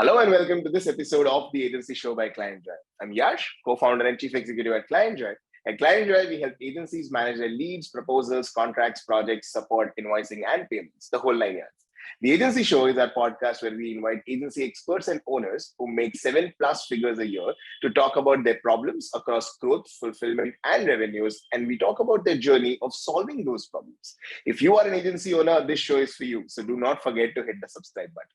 Hello and welcome to this episode of the Agency Show by Clientjoy. I'm Yash, co-founder and chief executive at Clientjoy. At Clientjoy, we help agencies manage their leads, proposals, contracts, projects, support, invoicing, and payments, the whole 9 yards. The Agency Show is our podcast where we invite agency experts and owners who make 7+ figures a year to talk about their problems across growth, fulfillment, and revenues. And we talk about their journey of solving those problems. If you are an agency owner, this show is for you. So do not forget to hit the subscribe button.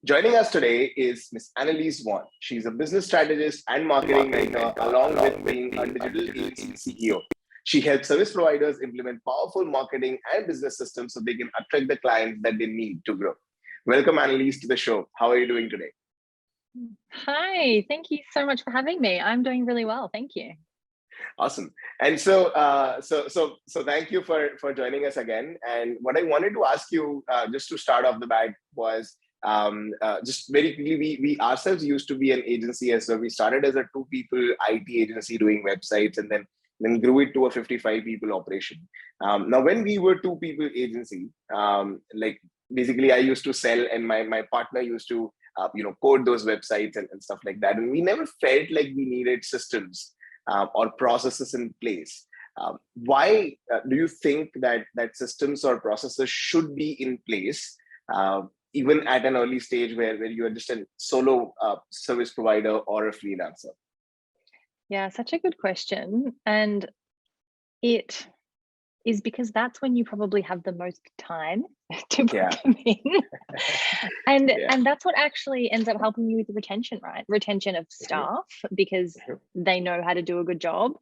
Joining us today is Ms. Annelise Worn. She's a business strategist and marketing writer, along with being a digital agency CEO. She helps service providers implement powerful marketing and business systems so they can attract the clients that they need to grow. Welcome, Annelise, to the show. How are you doing today? Hi, thank you so much for having me. I'm doing really well, thank you. Awesome. And so thank you for joining us again. And what I wanted to ask you, just to start off the bat, was just very quickly, we ourselves used to be an agency as well. We started as a 2-people IT agency doing websites, and then grew it to a 55-people operation. Now, when we were 2-people agency, like basically I used to sell, and my partner used to code those websites and stuff like that. And we never felt like we needed systems or processes in place. Why do you think that systems or processes should be in place? Even at an early stage where you're just a solo service provider or a freelancer? Yeah, such a good question. And it is because that's when you probably have the most time to put them in. And that's what actually ends up helping you with the retention, right? Retention of staff, because they know how to do a good job,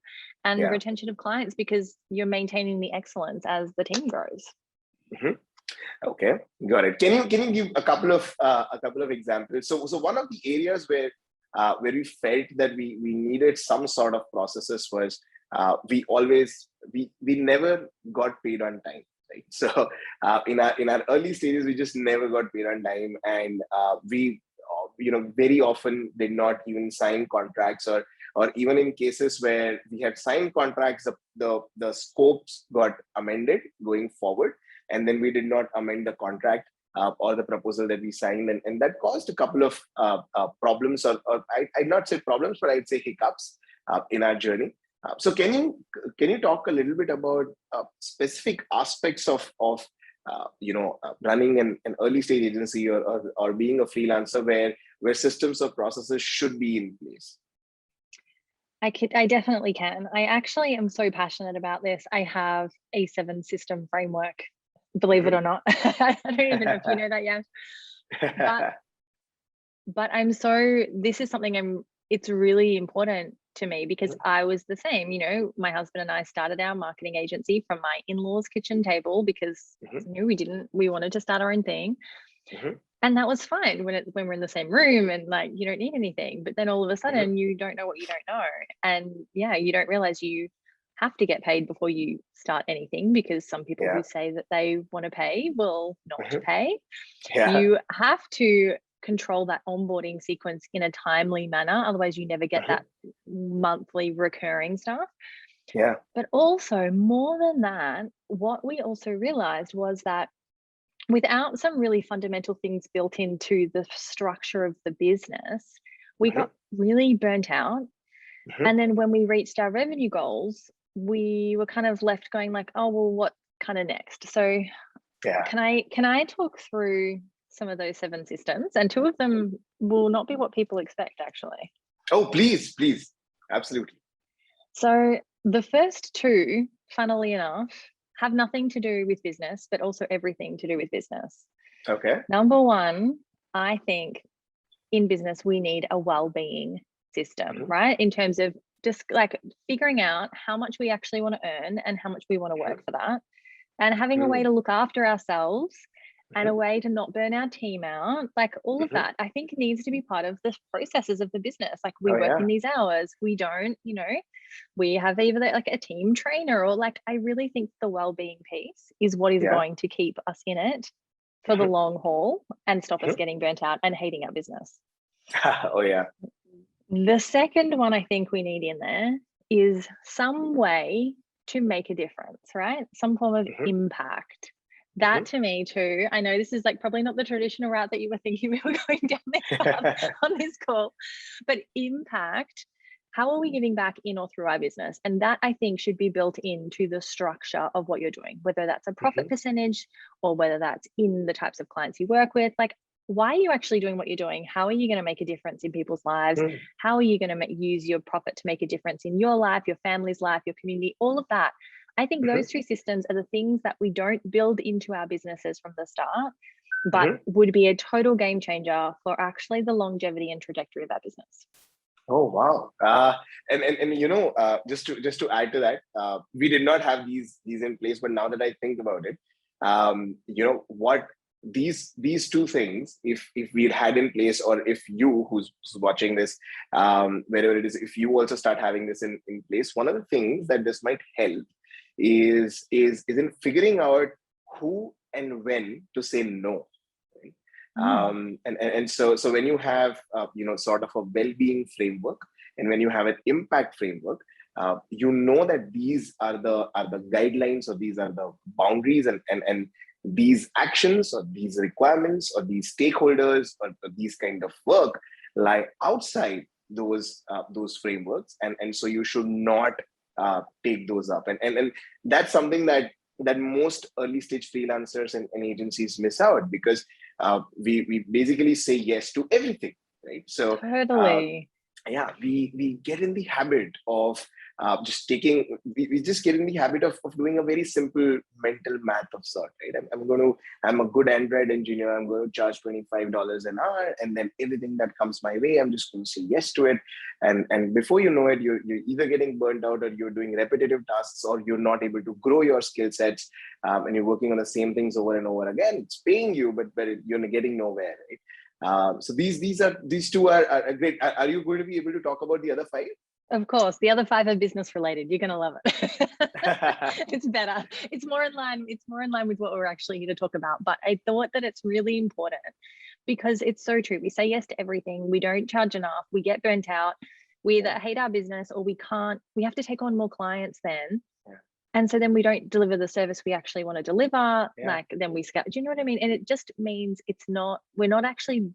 and retention of clients because you're maintaining the excellence as the team grows. Okay, got it. Can you give a couple of examples? So one of the areas where we felt that we needed some sort of processes was we never got paid on time, right? So in our early stages, we just never got paid on time, and we very often did not even sign contracts, or even in cases where we had signed contracts, the scopes got amended going forward, and then we did not amend the contract or the proposal that we signed, and that caused a couple of problems, or I'd not say problems, but I'd say hiccups in our journey. So can you talk a little bit about specific aspects of running an early stage agency or being a freelancer where systems or processes should be in place? I definitely can. I actually am so passionate about this. I have a 7-system framework, believe it or not. I don't even know if you know that yet. But this is something it's really important to me because I was the same. My husband and I started our marketing agency from my in-laws' kitchen table because we wanted to start our own thing. And that was fine when we're in the same room and you don't need anything. But then all of a sudden you don't know what you don't know. And you don't realize you have to get paid before you start anything, because some people who say that they want to pay will not pay. You have to control that onboarding sequence in a timely manner. Otherwise you never get that monthly recurring stuff. But also, more than that, what we also realized was that without some really fundamental things built into the structure of the business, we got really burnt out. And then when we reached our revenue goals, we were kind of left going like, oh, well, what kind of next? So can I talk through some of those 7 systems? And 2 of them will not be what people expect, actually. Oh, please. Absolutely. So the first 2, funnily enough, have nothing to do with business, but also everything to do with business. Okay. Number 1, I think in business, we need a well-being system, right? In terms of just figuring out how much we actually want to earn and how much we want to work for that, and having a way to look after ourselves and a way to not burn our team out. All of that, I think, needs to be part of the processes of the business. We work in these hours, we don't, we have either a team trainer, or I really think the well-being piece is what is going to keep us in it for the long haul and stop us getting burnt out and hating our business. The second one I think we need in there is some way to make a difference, right? Some form of impact. That to me too, I know this is like probably not the traditional route that you were thinking we were going down this on this call, but impact, how are we giving back in or through our business? And that I think should be built into the structure of what you're doing, whether that's a profit percentage or whether that's in the types of clients you work with. Like, why are you actually doing what you're doing? How are you going to make a difference in people's lives? How are you going to use your profit to make a difference in your life, your family's life, your community, all of that? I think those two systems are the things that we don't build into our businesses from the start, but would be a total game changer for actually the longevity and trajectory of our business. Oh wow! And you know, just to add to that, we did not have these in place, but now that I think about it, you know what, these two things, if we had in place, or if you who's watching this, wherever it is, if you also start having this in place, one of the things that this might help is in figuring out who and when to say no. And so when you have you know, sort of a well-being framework, and when you have an impact framework, you know that these are the guidelines, or these are the boundaries, and these actions, or these requirements, or these stakeholders, or these kind of work lie outside those frameworks, and so you should not take those up, and that's something that most early stage freelancers and agencies miss out, because we basically say yes to everything, right? So totally. Yeah, we get in the habit of just taking, we just get in the habit of doing a very simple mental math of sort, right? I'm a good Android engineer, I'm going to charge $25 an hour, and then everything that comes my way, I'm just going to say yes to it. And before you know it, you're either getting burnt out, or you're doing repetitive tasks, or you're not able to grow your skill sets, and you're working on the same things over and over again. It's paying you, but you're getting nowhere, right? So these two are great. Are you going to be able to talk about the other 5? Of course, the other 5 are business related. You're going to love it. It's better. It's more in line. It's more in line with what we're actually here to talk about. But I thought that it's really important, because it's so true. We say yes to everything. We don't charge enough. We get burnt out. We either hate our business, or we can't. We have to take on more clients then. And so then we don't deliver the service we actually want to deliver. Like then we scale. Do you know what I mean? And it just means we're not actually,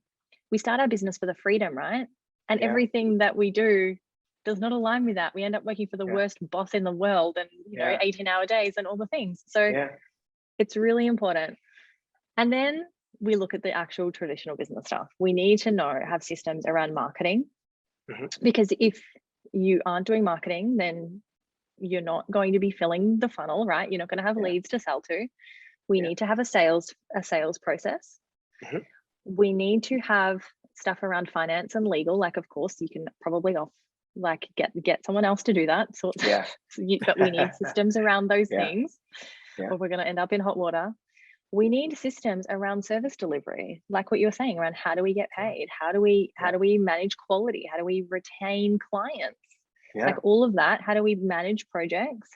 we start our business for the freedom, right? And everything that we do does not align with that. We end up working for the worst boss in the world, and 18-hour days and all the things. So it's really important. And then we look at the actual traditional business stuff. We need to have systems around marketing, because if you aren't doing marketing, then you're not going to be filling the funnel, right? You're not going to have leads to sell to. We need to have a sales process. We need to have stuff around finance and legal. Like, of course, you can probably get someone else to do that. But we need systems around those things, or we're going to end up in hot water. We need systems around service delivery, like what you're saying, around how do we get paid? How do we manage quality? How do we retain clients? Like all of that. How do we manage projects?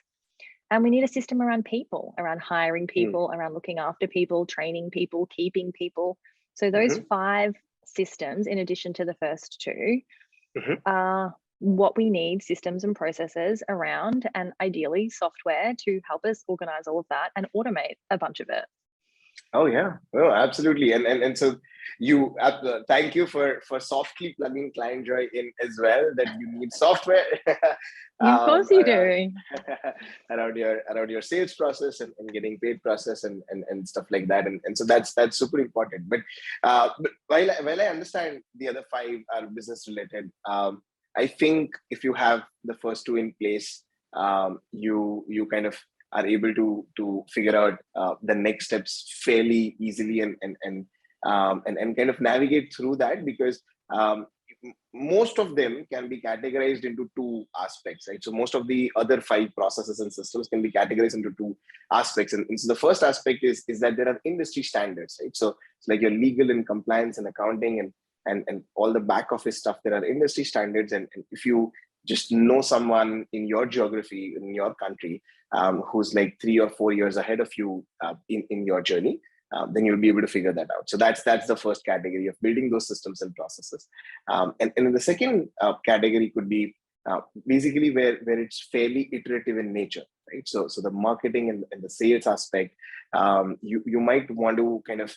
And we need a system around people, around hiring people, around looking after people, training people, keeping people. So those 5 systems, in addition to the first 2, are what we need systems and processes around, and ideally software to help us organize all of that and automate a bunch of it. Oh yeah, oh absolutely, and so you thank you for softly plugging Clientjoy in as well, that you need software. Of course you do. around your sales process and getting paid process and stuff like that, and so that's super important. But while I understand the other 5 are business related, I think if you have the first 2 in place, you kind of are able to figure out the next steps fairly easily, and kind of navigate through that, because most of them can be categorized into 2 aspects, right? So most of the other 5 processes and systems can be categorized into 2 aspects, and so the first aspect is that there are industry standards, right? So it's like your legal and compliance and accounting and all the back office stuff. There are industry standards, and if you just know someone in your geography, in your country, who's like 3 or 4 years ahead of you in your journey, then you'll be able to figure that out. So that's the first category of building those systems and processes. And then the second category could be basically where it's fairly iterative in nature, right? So the marketing and the sales aspect, you might want to kind of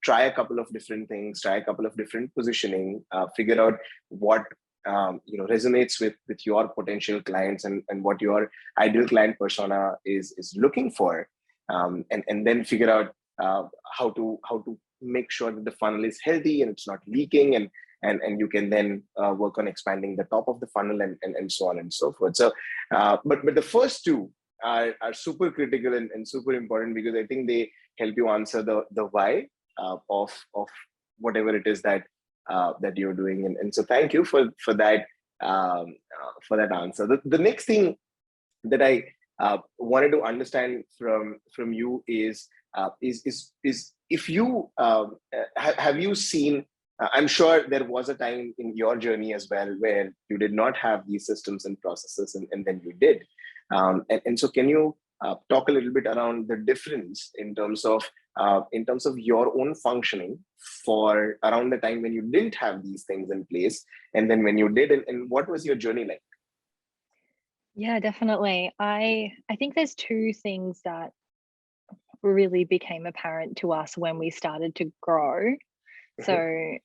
try a couple of different things, try a couple of different positioning, figure out what resonates with your potential clients and what your ideal client persona is looking for, and then figure out how to make sure that the funnel is healthy and it's not leaking, and you can then work on expanding the top of the funnel and so on and so forth. So but the first two are super critical and super important, because I think they help you answer the why of whatever it is that you're doing. And so thank you for that answer. The next thing that I wanted to understand from you is if you have you seen, I'm sure there was a time in your journey as well where you did not have these systems and processes, and then you did. And so can you talk a little bit around the difference in terms of your own functioning for around the time when you didn't have these things in place, and then when you did, and what was your journey like? Yeah, definitely. I think there's two things that really became apparent to us when we started to grow. So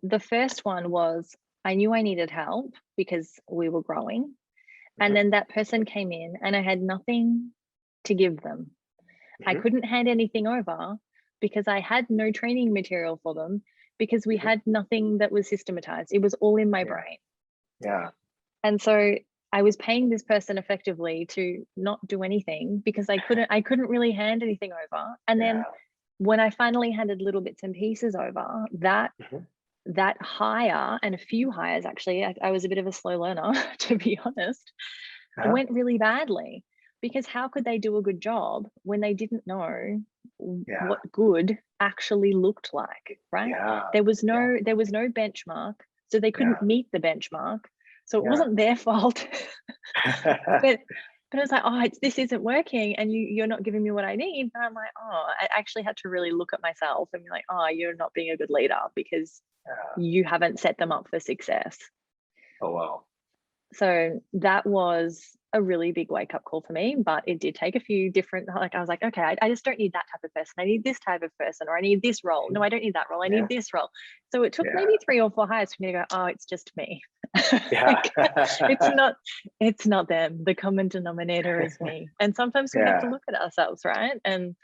the first one was, I knew I needed help because we were growing. And then that person came in and I had nothing to give them. I couldn't hand anything over because I had no training material for them, because we had nothing that was systematized. It was all in my brain. Yeah. And so I was paying this person effectively to not do anything because I couldn't really hand anything over. And then when I finally handed little bits and pieces over, that hire, and a few hires actually, I was a bit of a slow learner, to be honest, went really badly, because how could they do a good job when they didn't know what good actually looked like, right? There was no benchmark, so they couldn't meet the benchmark. So it wasn't their fault. but I was like, oh, this isn't working, and you're not giving me what I need. And I'm like, oh, I actually had to really look at myself and be like, oh, you're not being a good leader because you haven't set them up for success. Oh, wow. So that was a really big wake up call for me, but it did take a few different, like, I was like, okay, I just don't need that type of person. I need this type of person, or I need this role. No, I don't need that role. I need this role. So it took maybe 3 or 4 hires for me to go, oh, it's just me. Like, it's not them. The common denominator is me. And sometimes we have to look at ourselves, right? And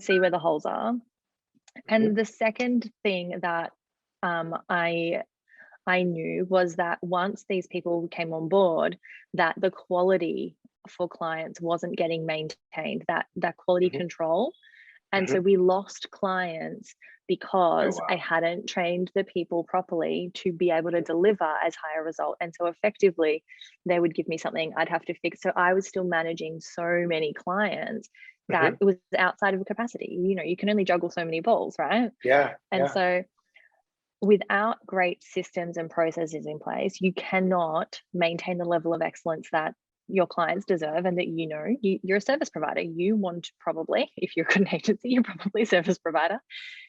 see where the holes are. And the second thing that I knew was that once these people came on board, that the quality for clients wasn't getting maintained, that quality control. And so we lost clients because I hadn't trained the people properly to be able to deliver as high a result. And so effectively, they would give me something I'd have to fix. So I was still managing so many clients that it was outside of capacity. You can only juggle so many balls, right? And so without great systems and processes in place, you cannot maintain the level of excellence that your clients deserve, and that you're a service provider. You want, probably, if you're an agency, you're probably a service provider.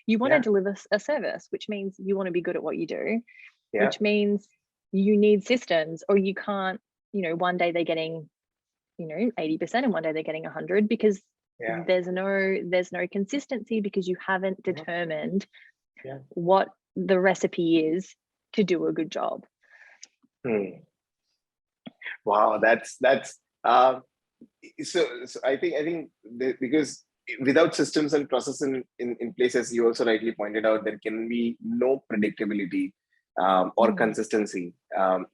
You want to deliver a service, which means you want to be good at what you do, which means you need systems, or you can't, one day they're getting 80% and one day they're getting 100, because there's no consistency, because you haven't determined what the recipe is to do a good job. Wow, that's so I think because without systems and processes in place, as you also rightly pointed out, there can be no predictability or consistency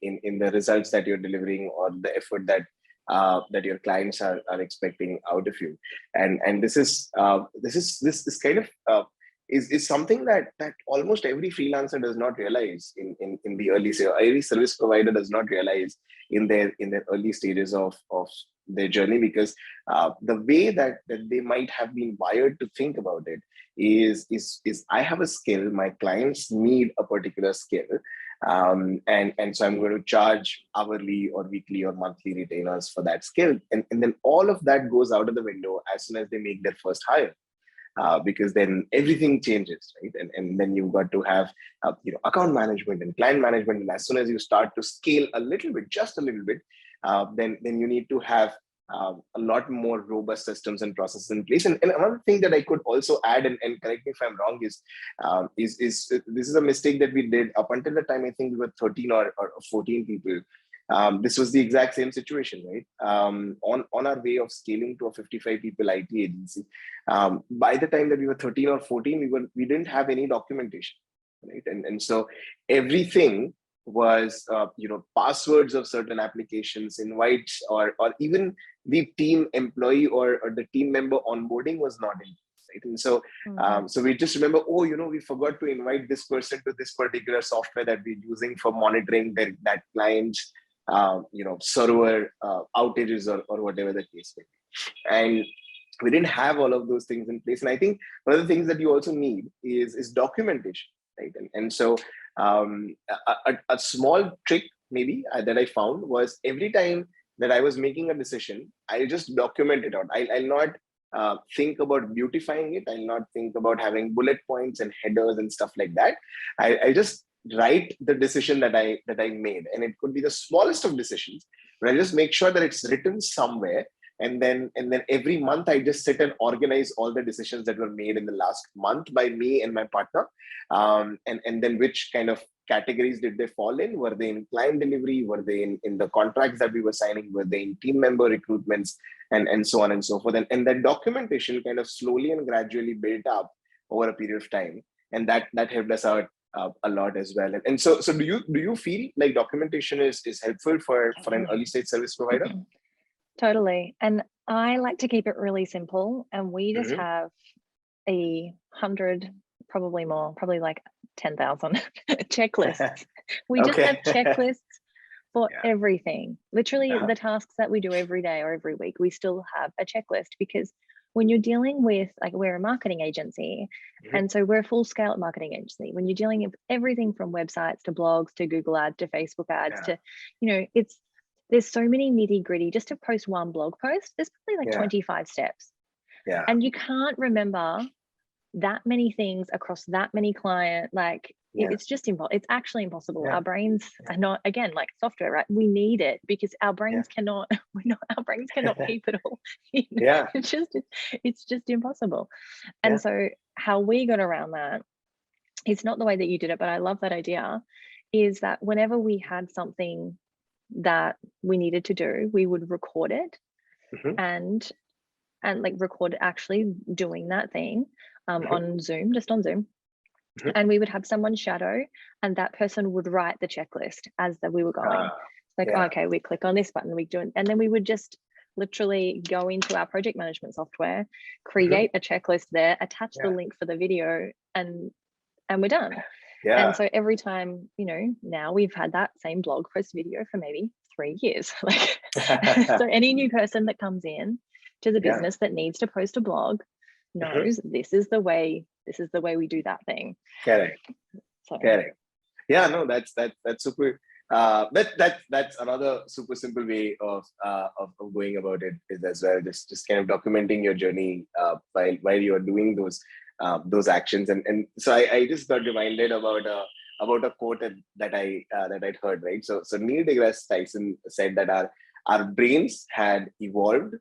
in the results that you're delivering, or the effort that your clients are expecting out of you. And this kind of is something that almost every freelancer does not realize in the early stage. Every service provider does not realize in their early stages of their journey, because the way that they might have been wired to think about it is I have a skill, my clients need a particular skill, and so I'm going to charge hourly or weekly or monthly retainers for that skill, and then all of that goes out of the window as soon as they make their first hire. Because then everything changes, right? And then you've got to have account management and client management. And as soon as you start to scale a little bit, just a little bit, then you need to have a lot more robust systems and processes in place. And another thing that I could also add, and correct me if I'm wrong, is this is a mistake that we did up until the time I think we were 13 or 14 people. This was the exact same situation, right? On our way of scaling to a 55 people IT agency. By the time that we were 13 or 14, we didn't have any documentation, right? And so everything was passwords of certain applications, invites, or even the team employee or the team member onboarding was not in place, right? And so so we just remember, we forgot to invite this person to this particular software that we're using for monitoring that client's server outages or whatever the case may be. And we didn't have all of those things in place. And I think one of the things that you also need is documentation, right? And so a small trick maybe that I found was every time that I was making a decision, I just document it out. I'll not think about beautifying it. I'll not think about having bullet points and headers and stuff like that. I just write the decision that I made, and it could be the smallest of decisions, but I just make sure that it's written somewhere. And then every month I just sit and organize all the decisions that were made in the last month by me and my partner, and then which kind of categories did they fall in? Were they in client delivery? Were they in the contracts that we were signing? Were they in team member recruitments? And so on and so forth. And that documentation kind of slowly and gradually built up over a period of time, and that helped us out a lot as well. And so do you feel like documentation is helpful for an early stage service provider? Totally. And I like to keep it really simple. And we just have 100, probably more, probably like 10,000 checklists. We just have checklists for everything. Literally the tasks that we do every day or every week, we still have a checklist, because when you're dealing with, like, we're a marketing agency, and so we're a full scale marketing agency. When you're dealing with everything from websites to blogs to Google ads to Facebook ads to, there's so many nitty gritty. Just to post one blog post, there's probably like 25 steps. And you can't remember that many things across that many clients. Like it's just impossible. It's actually impossible. Our brains are not, again, like software, right? We need it because our brains cannot, our brains cannot keep it all. It's just impossible. And so how we got around that, it's not the way that you did it, but I love that idea, is that whenever we had something that we needed to do, we would record it and like record actually doing that thing on Zoom, just on Zoom. And we would have someone shadow, and that person would write the checklist as that we were going. Okay, we click on this button, we do it. And then we would just literally go into our project management software, create a checklist there, attach the link for the video, and we're done. And so every time, now we've had that same blog post video for maybe 3 years. Like, so any new person that comes in to the business that needs to post a blog knows this is the way we do that thing. Correct. Correct. Yeah, no, that's super. That's another super simple way of going about it is as well. Just kind of documenting your journey while you are doing those actions. And so I just got reminded about a quote that I'd heard, right? So Neil deGrasse Tyson said that our brains had evolved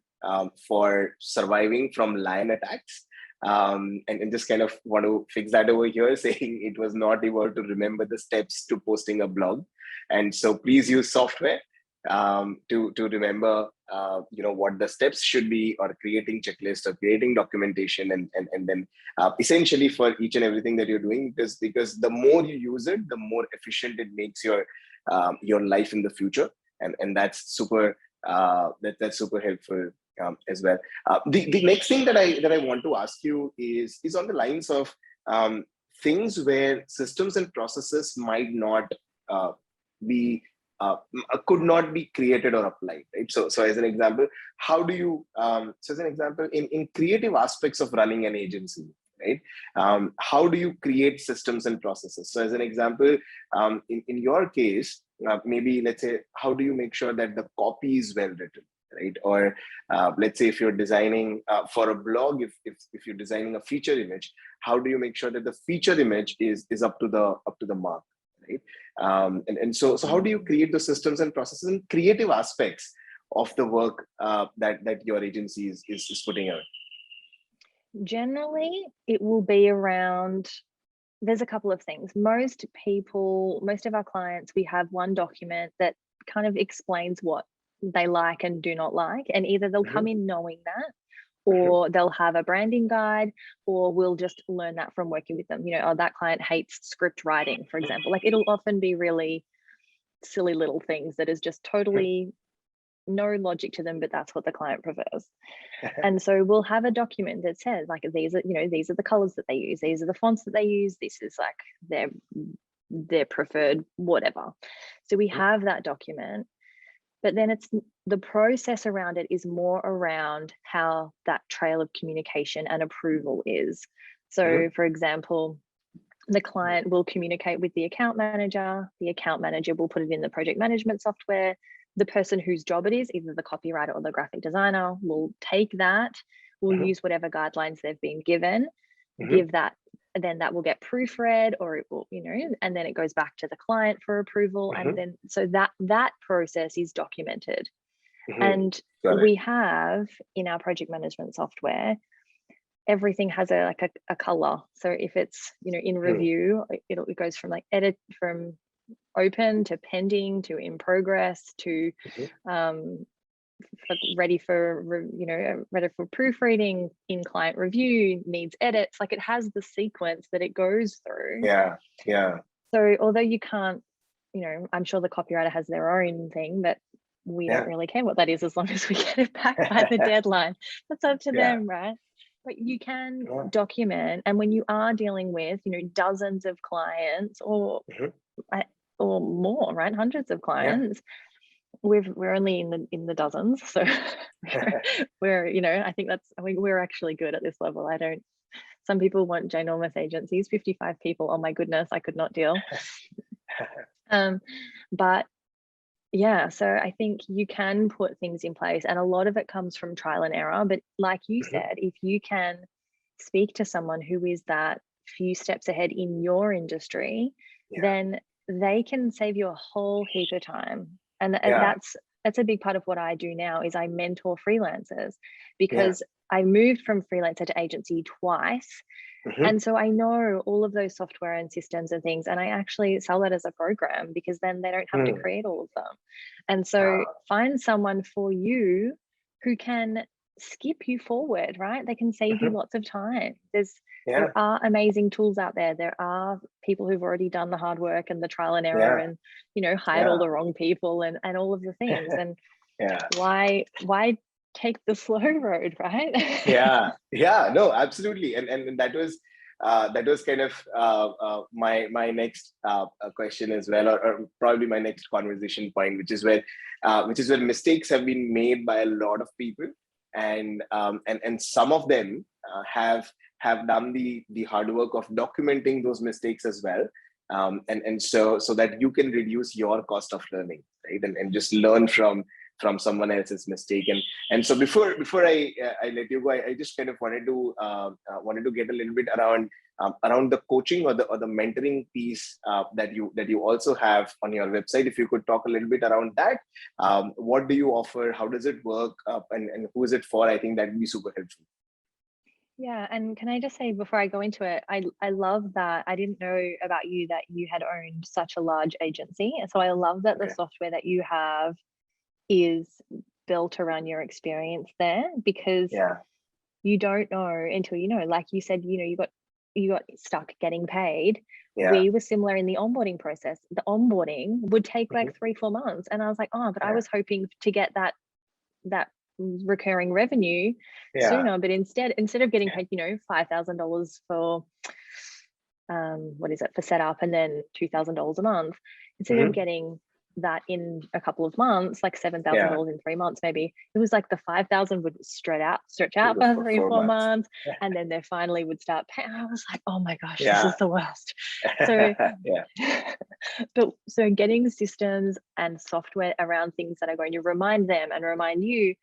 for surviving from lion attacks. And just kind of want to fix that over here, saying it was not able to remember the steps to posting a blog. And so please use software to remember what the steps should be, or creating checklists or creating documentation, and then essentially for each and everything that you're doing, because the more you use it, the more efficient it makes your life in the future. And that's super that's super helpful as well. The next thing that I want to ask you is on the lines of things where systems and processes might not be could not be created or applied, right? So as an example, how do you in creative aspects of running an agency, right? How do you create systems and processes? So as an example, in your case, maybe let's say, how do you make sure that the copy is well written, right? Or let's say if you're designing for a blog, if you're designing a feature image, how do you make sure that the feature image is up to the mark, right? And so how do you create the systems and processes and creative aspects of the work that your agency is putting out? Generally, it will be around, there's a couple of things. Most of our clients, we have one document that kind of explains what they like and do not like. And either they'll come in knowing that, or they'll have a branding guide, or we'll just learn that from working with them. You know, oh, that client hates script writing, for example. Like, it'll often be really silly little things that is just totally no logic to them, but that's what the client prefers. And so we'll have a document that says, like, these are the colors that they use, these are the fonts that they use, this is like their preferred whatever. So we have that document, but then it's the process around it is more around how that trail of communication and approval is. So for example, the client will communicate with the account manager will put it in the project management software. The person whose job it is, either the copywriter or the graphic designer, will take that, will use whatever guidelines they've been given, give that, and then that will get proofread, or it will, and then it goes back to the client for approval. And then, so that process is documented. And we have in our project management software, everything has a color. So if it's, in review, it goes from like from open to pending to in progress to ready for proofreading, in client review, needs edits. Like, it has the sequence that it goes through. So although you can't, I'm sure the copywriter has their own thing, but we don't really care what that is, as long as we get it back by the deadline. That's up to them, right? But you can document, and when you are dealing with dozens of clients or more, right, hundreds of clients, we're only in the dozens, so we're I think we're actually good at this level. Some people want ginormous agencies, 55 people, oh my goodness, I could not deal. But yeah, so I think you can put things in place, and a lot of it comes from trial and error. But like you said, if you can speak to someone who is that few steps ahead in your industry, then they can save you a whole heap of time. And that's a big part of what I do now, is I mentor freelancers, because I moved from freelancer to agency twice. And so I know all of those software and systems and things, and I actually sell that as a program, because then they don't have to create all of them. And so find someone for you who can skip you forward, right? They can save you lots of time. There are amazing tools out there. There are people who've already done the hard work and the trial and error and, hired all the wrong people and all of the things. And why take the slow road, right? No, absolutely. And that was kind of my next question as well, or probably my next conversation point, which is where mistakes have been made by a lot of people, and some of them have done the hard work of documenting those mistakes as well, and so that you can reduce your cost of learning, right, and just learn from someone else's mistake. And so before I let you go, I just kind of wanted to get a little bit around the coaching or the mentoring piece that you also have on your website. If you could talk a little bit around that, what do you offer? How does it work? And who is it for? I think that would be super helpful. Yeah, and can I just say before I go into it, I love that I didn't know about you that you had owned such a large agency. And so I love that the software that you have is built around your experience there, because you don't know until like you said, you got stuck getting paid. We were similar in the onboarding process. The onboarding would take like 3-4 months, and I was like, but I was hoping to get that recurring revenue sooner, but instead of getting paid $5,000 for for setup, and then $2,000 a month, instead of getting that in a couple of months, like $7,000 in 3 months, maybe it was like the 5,000 would stretch out for 3 or 4 months, and then they finally would start paying. I was like, oh my gosh, this is the worst. So so getting systems and software around things that are going to remind them and remind you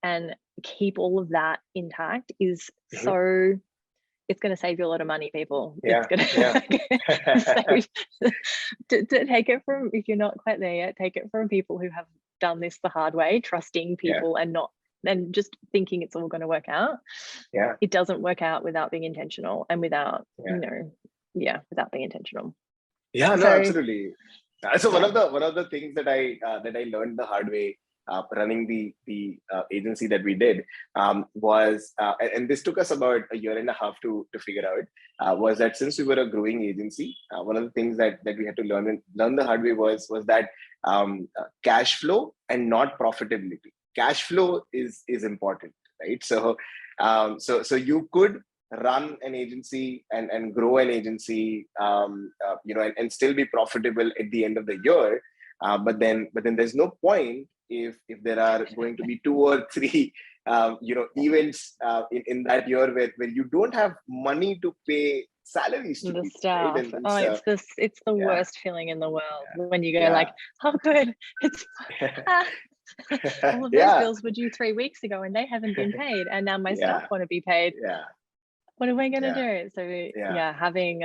and keep all of that intact is so it's going to save you a lot of money, people. It's going to save, to take it from, if you're not quite there yet, take it from people who have done this the hard way, trusting people and just thinking it's all going to work out. It doesn't work out without being intentional and without, without being intentional. Yeah, no, absolutely. So one of the things that I learned the hard way running the agency that we did was, and this took us about a year and a half to figure out, was that since we were a growing agency, one of the things that we had to learn the hard way was that cash flow and not profitability. Cash flow is important, right? So so you could run an agency and grow an agency, and still be profitable at the end of the year. But then there's no point if there are going to be 2 or 3 events in that year where you don't have money to pay salaries to the people, staff. right? It's the worst feeling in the world when you go like, oh good, it's all of those bills were due 3 weeks ago and they haven't been paid, and now my staff want to be paid. What am I going to do? So having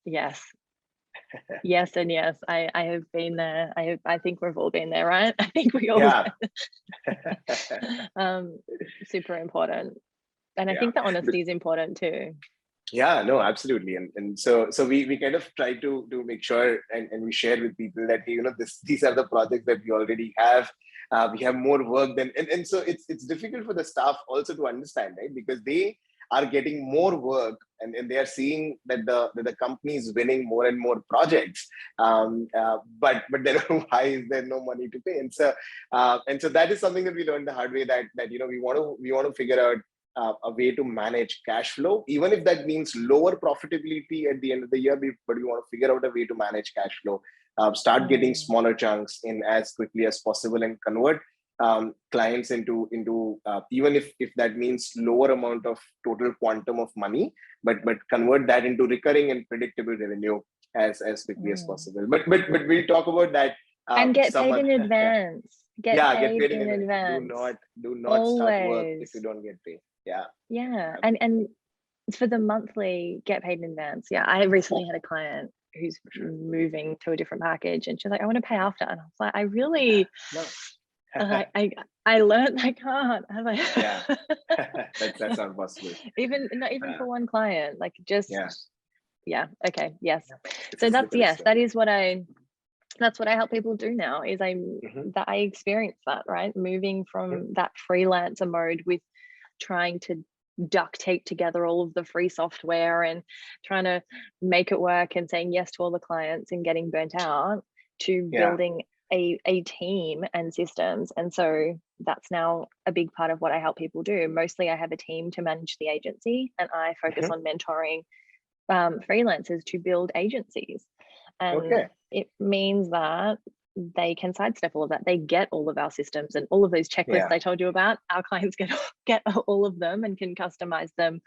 yes and yes, I have been there. I think we've all been there, right? I think we all super important. And I think the honesty is important too. Yeah, no, absolutely. And so we kind of try to make sure and we share with people that, these are the projects that we already have. We have more work than, and so it's difficult for the staff also to understand, right? Because they are getting more work and they are seeing that the company is winning more and more projects. But then why is there no money to pay? And so that is something that we learned the hard way, that we want to figure out a way to manage cash flow, even if that means lower profitability at the end of the year, but we want to figure out a way to manage cash flow, start getting smaller chunks in as quickly as possible and convert clients into even if that means lower amount of total quantum of money, but convert that into recurring and predictable revenue as quickly as possible. But we'll talk about that. And get paid in advance. Get paid in advance. Do not start work if you don't get paid. And for the monthly, get paid in advance. I recently had a client who's moving to a different package, and she's like, I want to pay after, and I was like, I really I learned I can't. I'm like, that's not possible. Not even for one client, like just okay, yes. So that's what I help people do now, is I experience that, right? Moving from that freelancer mode with trying to duct tape together all of the free software and trying to make it work and saying yes to all the clients and getting burnt out, to building a team and systems. And so that's now a big part of what I help people do. Mostly I have a team to manage the agency, and I focus on mentoring freelancers to build agencies. And it means that they can sidestep all of that. They get all of our systems and all of those checklists I told you about. Our clients get all of them and can customize them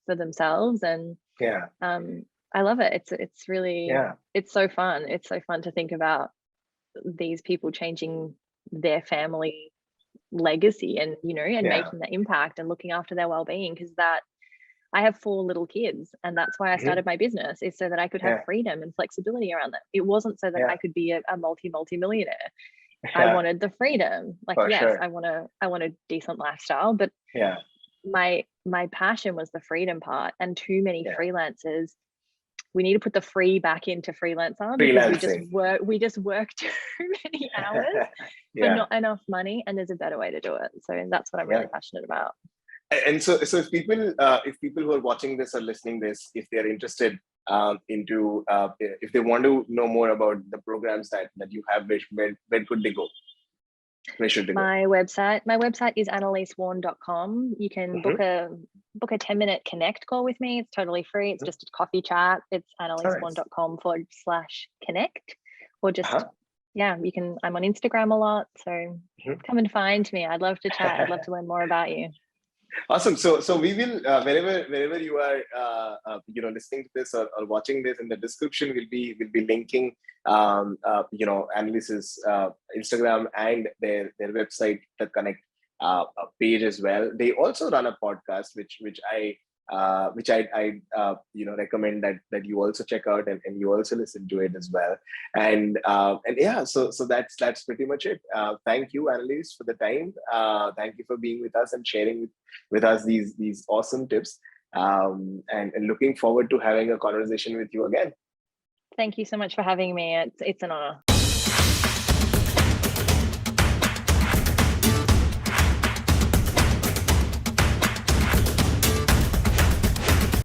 for themselves. And I love it. It's really it's so fun. It's so fun to think about these people changing their family legacy and and making that impact and looking after their well-being, because that I have 4 little kids, and that's why I started my business, is so that I could have freedom and flexibility around them. It wasn't so that I could be a multi-millionaire. I wanted the freedom. Like, I want a decent lifestyle, but my passion was the freedom part. And too many freelancers, we need to put the free back into freelancer, because we just work too many hours for not enough money, and there's a better way to do it. So that's what I'm really passionate about. And so if people who are watching this or listening this, if they're interested into if they want to know more about the programs that you have, where could they go? Where should they go? My website is anneliseworn.com. You can book a 10-minute connect call with me. It's totally free. It's just a coffee chat. It's anneliseworn.com/connect, or just you can. I'm on Instagram a lot, so come and find me. I'd love to chat. I'd love to learn more about you. Awesome. So we will wherever you are listening to this or watching this, in the description we'll be linking Annelise's Instagram and their website, the Connect page as well. They also run a podcast which I which I recommend that you also check out, and you also listen to it as well. And yeah, so that's pretty much it. Thank you, Annelise, for the time. Thank you for being with us and sharing with us these awesome tips. And looking forward to having a conversation with you again. Thank you so much for having me. It's an honor.